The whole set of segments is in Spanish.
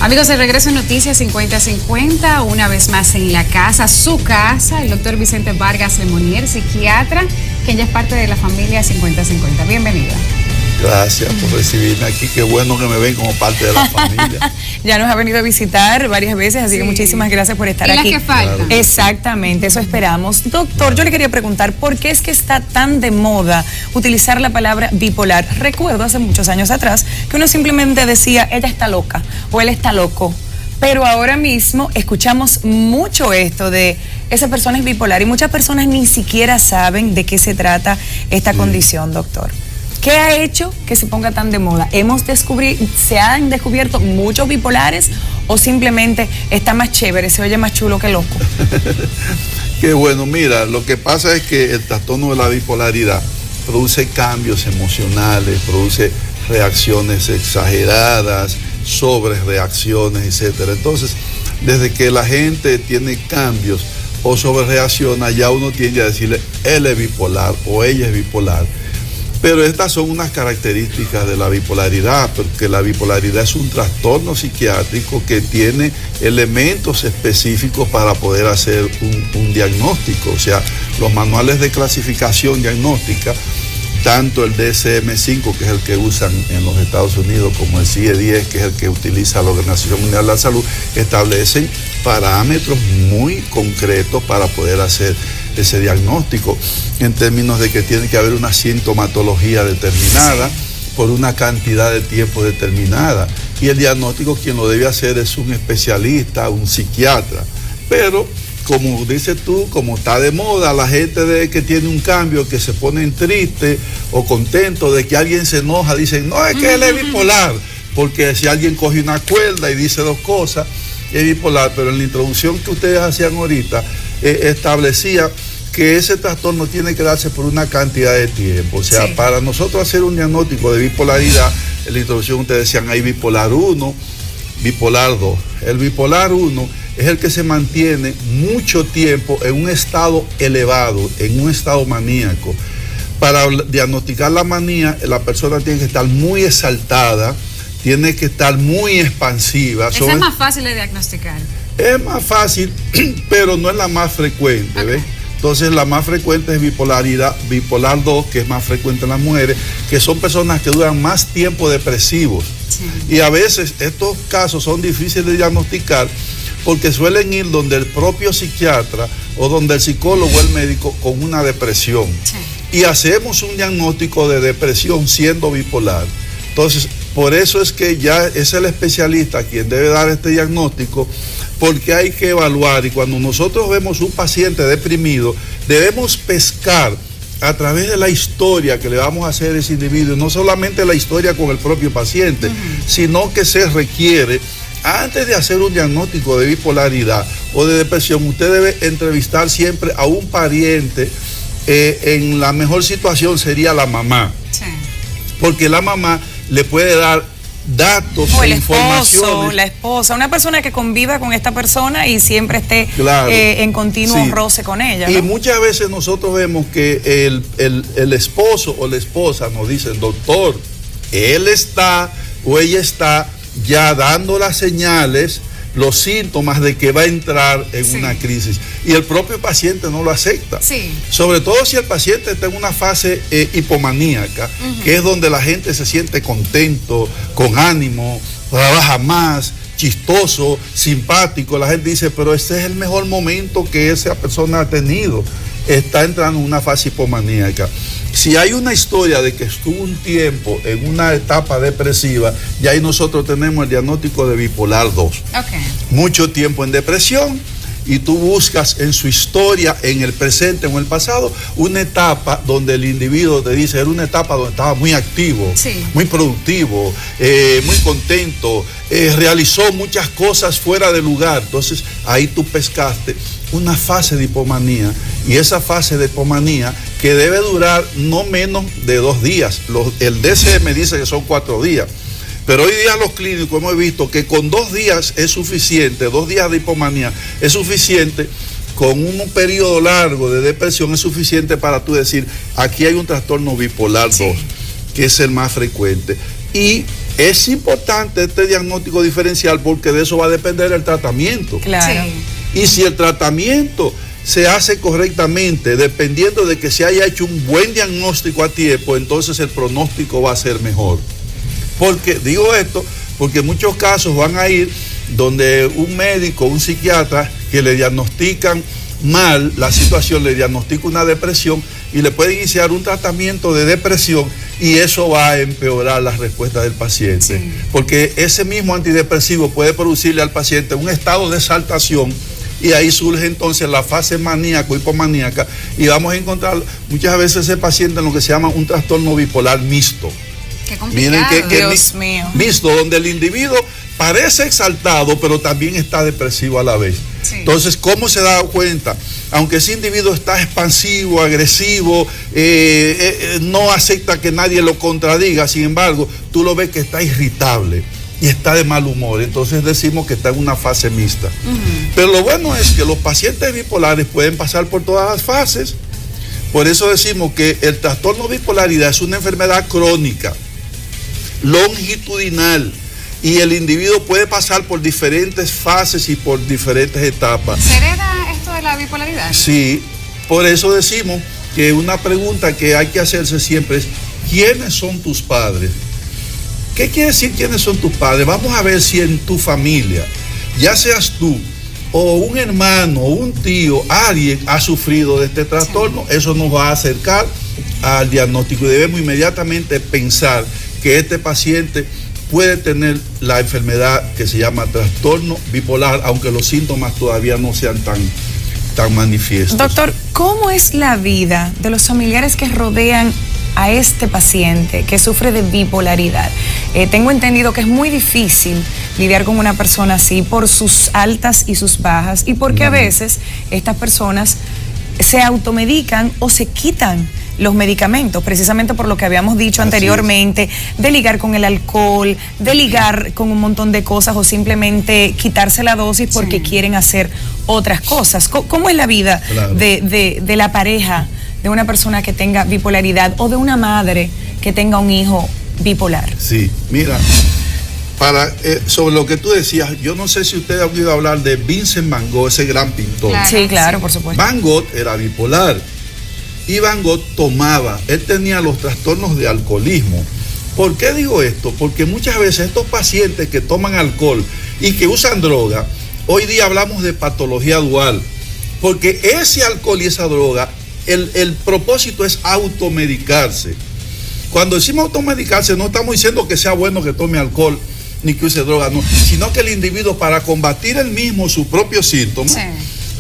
Amigos, de regreso en Noticias 50-50, una vez más en la casa, su casa, el doctor Vicente Vargas Lemonier, psiquiatra, quien ya es parte de la familia 50-50. Bienvenida. Gracias por recibirme aquí, qué bueno que me ven como parte de la familia. Ya nos ha venido a visitar varias veces, así que muchísimas gracias por estar aquí. Y las que faltan. Claro. Exactamente, eso esperamos. Doctor, yo le quería preguntar, ¿por qué es que está tan de moda utilizar la palabra bipolar? Recuerdo hace muchos años atrás que uno simplemente decía, ella está loca o él está loco. Pero ahora mismo escuchamos mucho esto de esa persona es bipolar y muchas personas ni siquiera saben de qué se trata esta condición, doctor. ¿Qué ha hecho que se ponga tan de moda? ¿Se han descubierto muchos bipolares o simplemente está más chévere, se oye más chulo que loco? Qué bueno, mira, lo que pasa es que el trastorno de la bipolaridad produce cambios emocionales, produce reacciones exageradas, sobrereacciones, etcétera. Entonces, desde que la gente tiene cambios o sobrereacciona, ya uno tiende a decirle, él es bipolar o ella es bipolar. Pero estas son unas características de la bipolaridad, porque la bipolaridad es un trastorno psiquiátrico que tiene elementos específicos para poder hacer un diagnóstico. O sea, los manuales de clasificación diagnóstica, tanto el DSM-5, que es el que usan en los Estados Unidos, como el CIE-10, que es el que utiliza la Organización Mundial de la Salud, establecen parámetros muy concretos para poder hacer ese diagnóstico, en términos de que tiene que haber una sintomatología determinada por una cantidad de tiempo determinada. Y el diagnóstico quien lo debe hacer es un especialista, un psiquiatra. Pero, como dices tú, como está de moda, la gente que tiene un cambio, que se ponen triste o contento de que alguien se enoja, dicen, no, es que él es bipolar, porque si alguien coge una cuerda y dice dos cosas, es bipolar. Pero en la introducción que ustedes hacían ahorita, establecía que ese trastorno tiene que darse por una cantidad de tiempo. O sea, para nosotros hacer un diagnóstico de bipolaridad, en la introducción ustedes decían, hay bipolar 1, bipolar 2. El bipolar 1 es el que se mantiene mucho tiempo en un estado elevado, en un estado maníaco. Para diagnosticar la manía, la persona tiene que estar muy exaltada, tiene que estar muy expansiva. Esa es más fácil de diagnosticar. Es más fácil, pero no es la más frecuente, ¿ves? Entonces la más frecuente es bipolar 2, que es más frecuente en las mujeres, que son personas que duran más tiempo depresivos. Sí. Y a veces estos casos son difíciles de diagnosticar porque suelen ir donde el propio psiquiatra o donde el psicólogo o el médico con una depresión. Sí. Y hacemos un diagnóstico de depresión siendo bipolar. Entonces, por eso es que ya es el especialista quien debe dar este diagnóstico, porque hay que evaluar, y cuando nosotros vemos un paciente deprimido, debemos pescar a través de la historia que le vamos a hacer a ese individuo, no solamente la historia con el propio paciente, sino que se requiere, antes de hacer un diagnóstico de bipolaridad o de depresión, usted debe entrevistar siempre a un pariente. En la mejor situación sería la mamá, porque la mamá le puede dar datos o e el esposo, informaciones. la esposa, una persona que conviva con esta persona y siempre esté en continuo roce con ella, ¿no? Y muchas veces nosotros vemos que el esposo o la esposa nos dice, doctor, él está o ella está ya dando las señales, los síntomas de que va a entrar en una crisis, y el propio paciente no lo acepta. Sobre todo si el paciente está en una fase hipomaníaca, que es donde la gente se siente contento, con ánimo, trabaja más, chistoso, simpático. La gente dice, pero este es el mejor momento que esa persona ha tenido. Está entrando en una fase hipomaníaca. Si hay una historia de que estuvo un tiempo en una etapa depresiva, ya ahí nosotros tenemos el diagnóstico de bipolar 2. Mucho tiempo en depresión, y tú buscas en su historia, en el presente o en el pasado, una etapa donde el individuo te dice, era una etapa donde estaba muy activo, muy productivo, muy contento, realizó muchas cosas fuera de lugar. Entonces ahí tú pescaste una fase de hipomanía, y esa fase de hipomanía que debe durar no menos de 2 días. El DSM dice que son 4 días. Pero hoy día los clínicos hemos visto que con 2 días es suficiente, 2 días de hipomanía es suficiente, con un periodo largo de depresión es suficiente para tú decir, aquí hay un trastorno bipolar 2, que es el más frecuente. Y Es importante este diagnóstico diferencial porque de eso va a depender el tratamiento. Claro. Sí. Y si el tratamiento se hace correctamente, dependiendo de que se haya hecho un buen diagnóstico a tiempo, entonces el pronóstico va a ser mejor. Porque digo esto, porque en muchos casos van a ir donde un médico, un psiquiatra, que le diagnostican mal la situación, le diagnostica una depresión y le puede iniciar un tratamiento de depresión y eso va a empeorar la respuesta del paciente. Sí. Porque ese mismo antidepresivo puede producirle al paciente un estado de exaltación y ahí surge entonces la fase maníaco, hipomaníaca, y vamos a encontrar muchas veces ese paciente en lo que se llama un trastorno bipolar mixto. Qué complicado. Miren que Dios mío. mixto, donde el individuo parece exaltado, pero también está depresivo a la vez. Sí. Entonces, ¿cómo se da cuenta? Aunque ese individuo está expansivo, agresivo, no acepta que nadie lo contradiga, sin embargo, tú lo ves que está irritable y está de mal humor. Entonces decimos que está en una fase mixta. Pero lo bueno es que los pacientes bipolares pueden pasar por todas las fases. Por eso decimos que el trastorno de bipolaridad es una enfermedad crónica, longitudinal, y el individuo puede pasar por diferentes fases y por diferentes etapas. ¿Se hereda esto de la bipolaridad? Sí, por eso decimos que una pregunta que hay que hacerse siempre es, ¿quiénes son tus padres? ¿Qué quiere decir quiénes son tus padres? Vamos a ver si en tu familia, ya seas tú o un hermano o un tío, alguien ha sufrido de este trastorno. Sí. Eso nos va a acercar al diagnóstico y debemos inmediatamente pensar que este paciente puede tener la enfermedad que se llama trastorno bipolar, aunque los síntomas todavía no sean tan manifiestos. Doctor, ¿cómo es la vida de los familiares que rodean a este paciente que sufre de bipolaridad? Tengo entendido que es muy difícil lidiar con una persona así por sus altas y sus bajas y porque a veces estas personas se automedican o se quitan los medicamentos, precisamente por lo que habíamos dicho anteriormente, de ligar con el alcohol, de ligar con un montón de cosas o simplemente quitarse la dosis porque quieren hacer otras cosas. ¿Cómo es la vida de la pareja de una persona que tenga bipolaridad o de una madre que tenga un hijo bipolar? Sí, mira, sobre lo que tú decías, yo no sé si usted ha oído hablar de Vincent Van Gogh, ese gran pintor. Claro, sí, claro, por supuesto. Van Gogh era bipolar y Van Gogh él tenía los trastornos de alcoholismo. ¿Por qué digo esto? Porque muchas veces estos pacientes que toman alcohol y que usan droga, hoy día hablamos de patología dual, porque ese alcohol y esa droga, el propósito es automedicarse. Cuando decimos automedicarse, no estamos diciendo que sea bueno que tome alcohol ni que use droga, no, sino que el individuo, para combatir él mismo sus propios síntomas,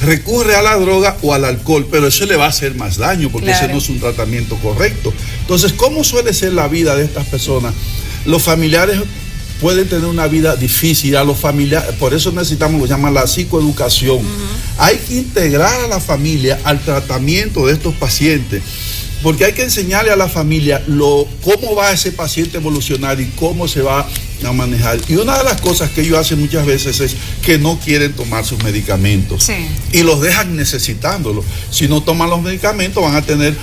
recurre a la droga o al alcohol, pero eso le va a hacer más daño porque ese no es un tratamiento correcto. Entonces, ¿cómo suele ser la vida de estas personas? Los familiares pueden tener una vida difícil, a los familiares, por eso necesitamos lo que se llama la psicoeducación. Hay que integrar a la familia al tratamiento de estos pacientes, porque hay que enseñarle a la familia cómo va ese paciente a evolucionar y cómo se va a manejar. Y una de las cosas que ellos hacen muchas veces es que no quieren tomar sus medicamentos y los dejan necesitándolos. Si no toman los medicamentos van a tener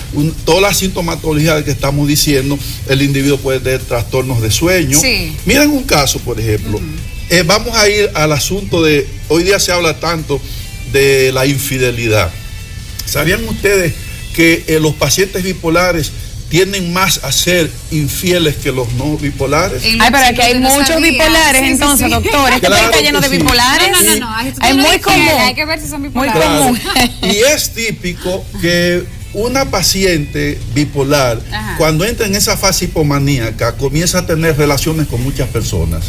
toda la sintomatología de que estamos diciendo. El individuo puede tener trastornos de sueño. Miren un caso, por ejemplo. Vamos a ir al asunto de, hoy día se habla tanto de la infidelidad. ¿Sabían ustedes que los pacientes bipolares tienden más a ser infieles que los no bipolares? Ay, pero aquí hay muchos bipolares, entonces, doctor. ¿Este país está lleno de bipolares? No. Es muy común. Hay que ver si son bipolares. Muy común. Y es típico que una paciente bipolar, cuando entra en esa fase hipomaníaca, comienza a tener relaciones con muchas personas.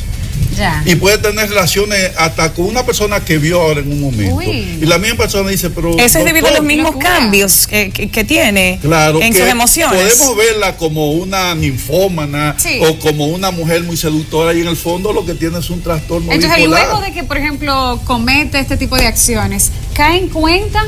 Y puede tener relaciones hasta con una persona que vio ahora en un momento. Y la misma persona dice, pero... Eso es debido a los mismos cambios que tiene en sus emociones. Podemos verla como una ninfómana o como una mujer muy seductora y en el fondo lo que tiene es un trastorno bipolar. Entonces, luego de que, por ejemplo, comete este tipo de acciones, ¿cae en cuenta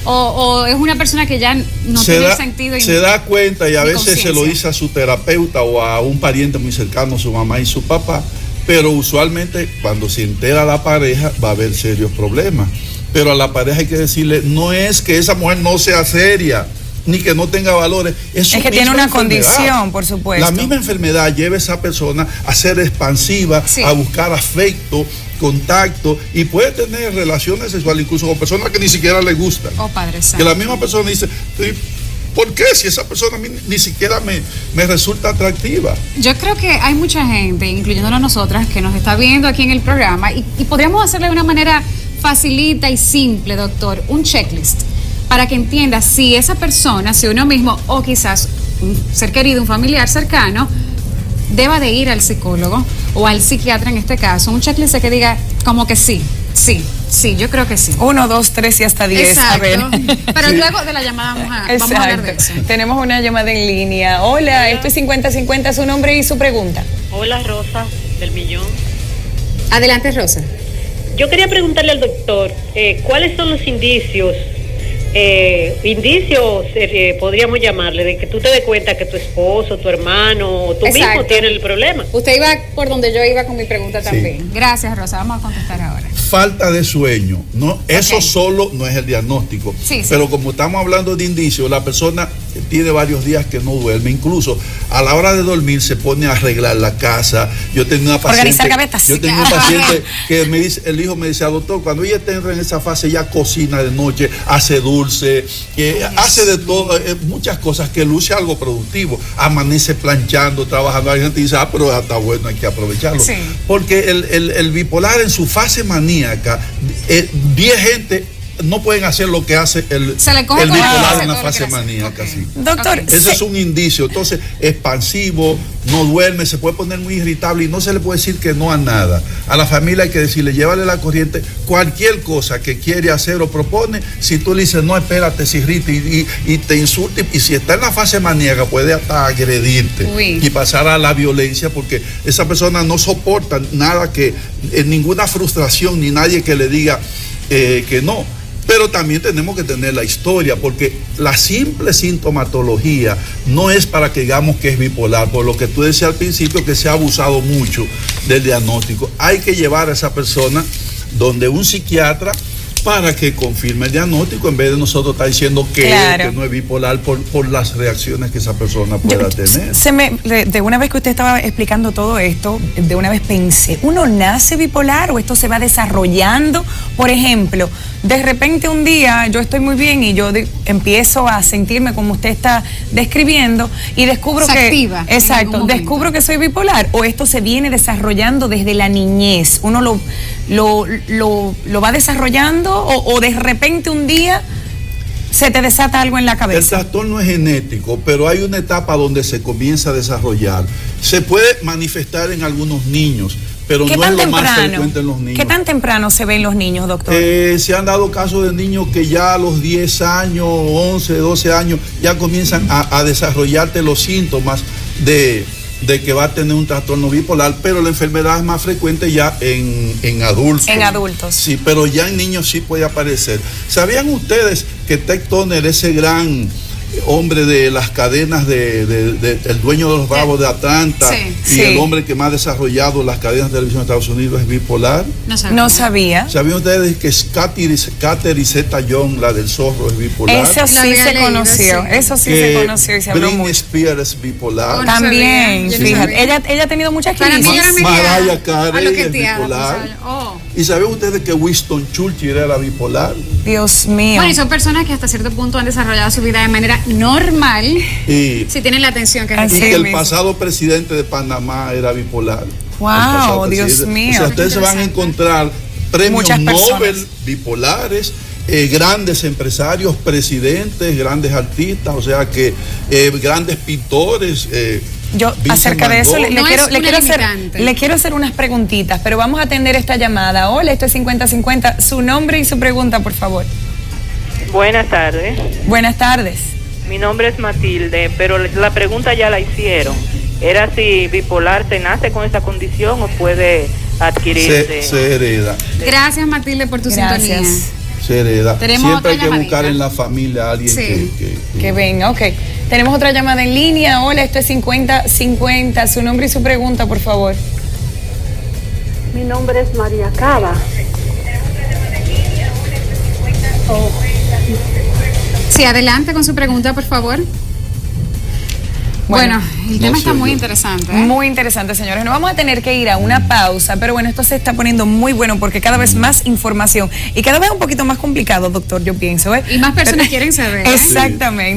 o es una persona que ya no tiene sentido? Se da cuenta y a veces se lo dice a su terapeuta o a un pariente muy cercano, su mamá y su papá. Pero usualmente cuando se entera la pareja va a haber serios problemas. Pero a la pareja hay que decirle, no es que esa mujer no sea seria, ni que no tenga valores. Es que tiene una condición, por supuesto. La misma enfermedad lleva a esa persona a ser expansiva, a buscar afecto, contacto, y puede tener relaciones sexuales incluso con personas que ni siquiera le gustan. Oh, Padre Santo. Que la misma persona dice, ¿por qué? Si esa persona a mí ni siquiera me resulta atractiva. Yo creo que hay mucha gente, incluyéndonos nosotras, que nos está viendo aquí en el programa y podríamos hacerle de una manera facilita y simple, doctor, un checklist para que entienda si esa persona, si uno mismo o quizás un ser querido, un familiar cercano, deba de ir al psicólogo o al psiquiatra en este caso, un checklist que diga como que sí, yo creo que sí. 1, 2, 3 y hasta 10. Exacto. A ver. Pero luego de la llamada vamos a hablar de eso. Tenemos una llamada en línea. Hola, esto es 50-50, su nombre y su pregunta. Hola, Rosa, del Millón. Adelante, Rosa. Yo quería preguntarle al doctor, ¿cuáles son los indicios, podríamos llamarle, de que tú te des cuenta que tu esposo, tu hermano o tú mismo tienes el problema? Usted iba por donde yo iba con mi pregunta también. Gracias, Rosa. Vamos a contestar ahora. Falta de sueño, ¿no? Eso solo no es el diagnóstico. Pero como estamos hablando de indicios, la persona tiene varios días que no duerme, incluso a la hora de dormir se pone a arreglar la casa. Yo tengo una paciente, organizar gavetas. Yo tengo un paciente que me dice, el hijo me dice, doctor, cuando ella entra en esa fase, ella cocina de noche, hace dulce, hace de todo, muchas cosas, que luce algo productivo, amanece planchando, trabajando. Hay gente que dice, pero está bueno, hay que aprovecharlo. Porque el bipolar en su fase maníaca, 10 gente no pueden hacer lo que hace el bipolar en una fase maníaca. Doctor, ese es un indicio. Entonces, expansivo, no duerme, se puede poner muy irritable y no se le puede decir que no a nada. A la familia hay que decirle, llévale la corriente, cualquier cosa que quiere hacer o propone. Si tú le dices, no, espérate, se irrita y te insulta, y si está en la fase maníaca puede hasta agredirte y pasar a la violencia, porque esa persona no soporta nada, que ninguna frustración, ni nadie que le diga que no. Pero también tenemos que tener la historia, porque la simple sintomatología no es para que digamos que es bipolar, por lo que tú decías al principio, que se ha abusado mucho del diagnóstico. Hay que llevar a esa persona donde un psiquiatra para que confirme el diagnóstico, en vez de nosotros estar diciendo que no es bipolar por las reacciones que esa persona pueda tener. De una vez que usted estaba explicando todo esto, de una vez pensé, ¿uno nace bipolar o esto se va desarrollando? Por ejemplo, de repente un día yo estoy muy bien y yo empiezo a sentirme como usted está describiendo y descubro descubro que soy bipolar, o esto se viene desarrollando desde la niñez, uno lo va desarrollando o de repente un día se te desata algo en la cabeza. El trastorno es genético, pero hay una etapa donde se comienza a desarrollar. Se puede manifestar en algunos niños, pero no es lo más frecuente en los niños. ¿Qué tan temprano se ve en los niños, doctor? Se han dado casos de niños que ya a los 10 años, 11, 12 años, ya comienzan a desarrollarte los síntomas de que va a tener un trastorno bipolar, pero la enfermedad es más frecuente ya en adultos. En adultos. Sí, pero ya en niños sí puede aparecer. ¿Sabían ustedes que Ted Turner, ese gran hombre de las cadenas el dueño de los Bravos de Atlanta, el hombre que más ha desarrollado las cadenas de televisión de Estados Unidos, es bipolar? No sabía. ¿Sabían ustedes que Catherine Zeta-Jones, la del zorro, es bipolar? Eso sí se conoció. Eso sí se conoció y se habló mucho. Britney Spears es bipolar. También, fíjate. Ella ha tenido muchas crisis. Mariah Carey es bipolar. ¿Y saben ustedes que Winston Churchill era bipolar? Dios mío. Bueno, y son personas que hasta cierto punto han desarrollado su vida de manera normal, si tienen la atención que necesitan. Y que el pasado presidente de Panamá era bipolar. Wow, Dios mío. O sea, ustedes se van a encontrar premios Nobel bipolares, grandes empresarios, presidentes, grandes artistas, o sea que grandes pintores. Yo acerca de eso le quiero hacer unas preguntitas, pero vamos a atender esta llamada. Hola, esto es 50-50. Su nombre y su pregunta, por favor. Buenas tardes. Buenas tardes. Mi nombre es Matilde, pero la pregunta ya la hicieron. Era si bipolar se nace con esa condición o puede adquirirse. Se hereda. Gracias, Matilde, por tu sintonía. Se hereda. Siempre hay que buscar en la familia a alguien que venga. Ok. Tenemos otra llamada en línea. Hola, esto es 50-50. Su nombre y su pregunta, por favor. Mi nombre es María Cava. Sí, adelante con su pregunta, por favor. Bueno, el tema está muy interesante. Muy interesante, señores. Nos vamos a tener que ir a una pausa, pero bueno, esto se está poniendo muy bueno porque cada vez más información y cada vez un poquito más complicado, doctor, yo pienso. Y más personas quieren saber. Exactamente.